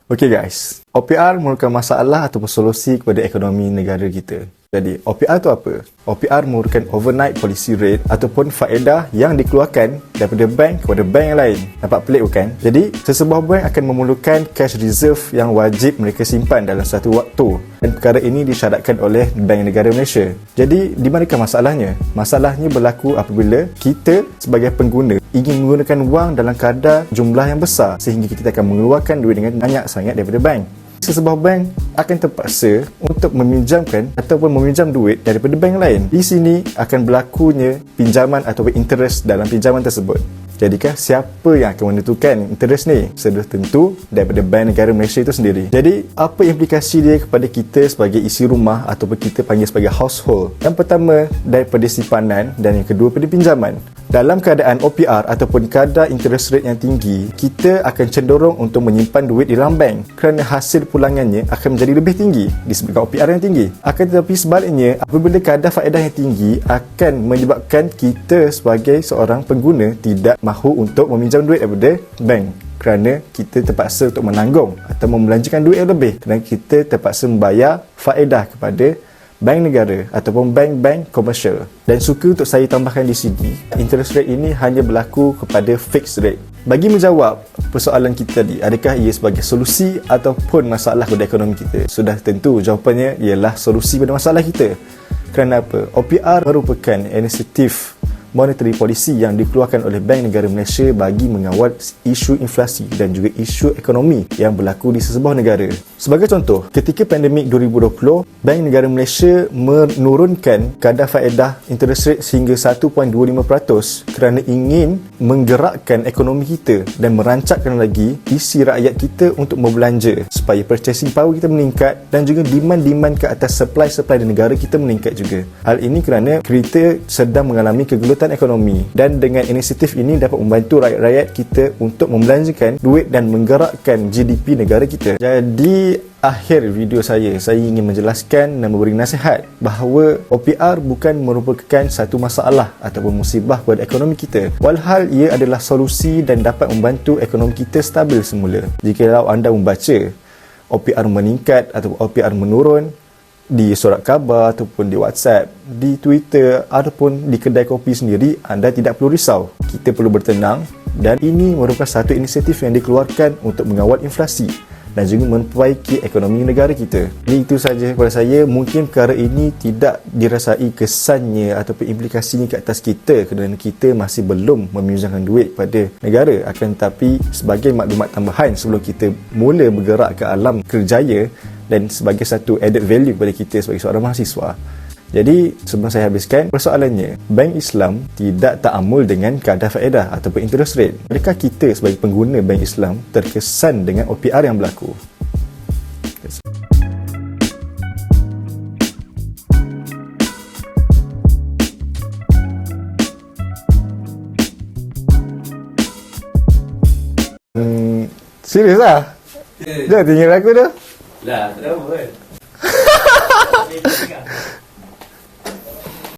Okay guys, OPR merupakan masalah ataupun solusi kepada ekonomi negara kita. Jadi, OPR tu apa? OPR merupakan overnight policy rate ataupun faedah yang dikeluarkan daripada bank kepada bank yang lain. Nampak pelik bukan? Jadi, sesebuah bank akan memerlukan cash reserve yang wajib mereka simpan dalam satu waktu. Dan perkara ini disyaratkan oleh Bank Negara Malaysia. Jadi, di manakah masalahnya? Masalahnya berlaku apabila kita sebagai pengguna ingin menggunakan wang dalam kadar jumlah yang besar sehingga kita akan mengeluarkan duit dengan banyak sangat daripada bank. Sesebuah bank akan terpaksa untuk meminjamkan ataupun meminjam duit daripada bank lain. Di sini akan berlakunya pinjaman ataupun interest dalam pinjaman tersebut. Jadikah siapa yang akan menentukan interest ni? Sudah tentu daripada Bank Negara Malaysia itu sendiri. Jadi, apa implikasi dia kepada kita sebagai isi rumah ataupun kita panggil sebagai household? Yang pertama, daripada simpanan dan yang kedua, daripada pinjaman. Dalam keadaan OPR ataupun kadar interest rate yang tinggi, kita akan cenderung untuk menyimpan duit di dalam bank kerana hasil pulangannya akan menjadi lebih tinggi disebabkan OPR yang tinggi. Akan tetapi sebaliknya, apabila kadar faedah yang tinggi akan menyebabkan kita sebagai seorang pengguna tidak mahu untuk meminjam duit daripada bank kerana kita terpaksa untuk menanggung atau membelanjakan duit yang lebih kerana kita terpaksa membayar faedah kepada bank negara ataupun bank-bank komersial. Dan suka untuk saya tambahkan di sini, interest rate ini hanya berlaku kepada fixed rate. Bagi menjawab persoalan kita tadi, adakah ia sebagai solusi ataupun masalah pada ekonomi kita? Sudah tentu jawapannya ialah solusi pada masalah kita. Kerana apa? OPR merupakan inisiatif monetary policy yang dikeluarkan oleh Bank Negara Malaysia bagi mengawal isu inflasi dan juga isu ekonomi yang berlaku di sesebuah negara. Sebagai contoh, ketika pandemik 2020, Bank Negara Malaysia menurunkan kadar faedah interest rate sehingga 1.25% kerana ingin menggerakkan ekonomi kita dan merancangkan lagi isi rakyat kita untuk berbelanja supaya purchasing power kita meningkat dan juga demand ke atas supply di negara kita meningkat juga. Hal ini kerana kita sedang mengalami kegelutan ekonomi dan dengan inisiatif ini dapat membantu rakyat-rakyat kita untuk membelanjakan duit dan menggerakkan GDP negara kita. Jadi akhir video saya ingin menjelaskan dan memberi nasihat bahawa OPR bukan merupakan satu masalah ataupun musibah pada ekonomi kita. Walhal ia adalah solusi dan dapat membantu ekonomi kita stabil semula. Jika anda membaca OPR meningkat atau OPR menurun di surat khabar ataupun di WhatsApp, di Twitter ataupun di kedai kopi sendiri, anda tidak perlu risau. Kita perlu bertenang dan ini merupakan satu inisiatif yang dikeluarkan untuk mengawal inflasi dan juga memperbaiki ekonomi negara kita. Jadi itu sahaja kepada saya. Mungkin perkara ini tidak dirasai kesannya ataupun implikasinya ke atas kita kerana kita masih belum meminjamkan duit pada negara. Akan tetapi sebagai maklumat tambahan sebelum kita mula bergerak ke alam kerjaya dan sebagai satu added value kepada kita sebagai seorang mahasiswa. Jadi sebelum saya habiskan, persoalannya, Bank Islam tidak ta'amul dengan kadar faedah ataupun interest rate. Adakah kita sebagai pengguna Bank Islam terkesan dengan OPR yang berlaku? Serius lah? Jangan tinggal aku tu. Lah, tak ada apa kan.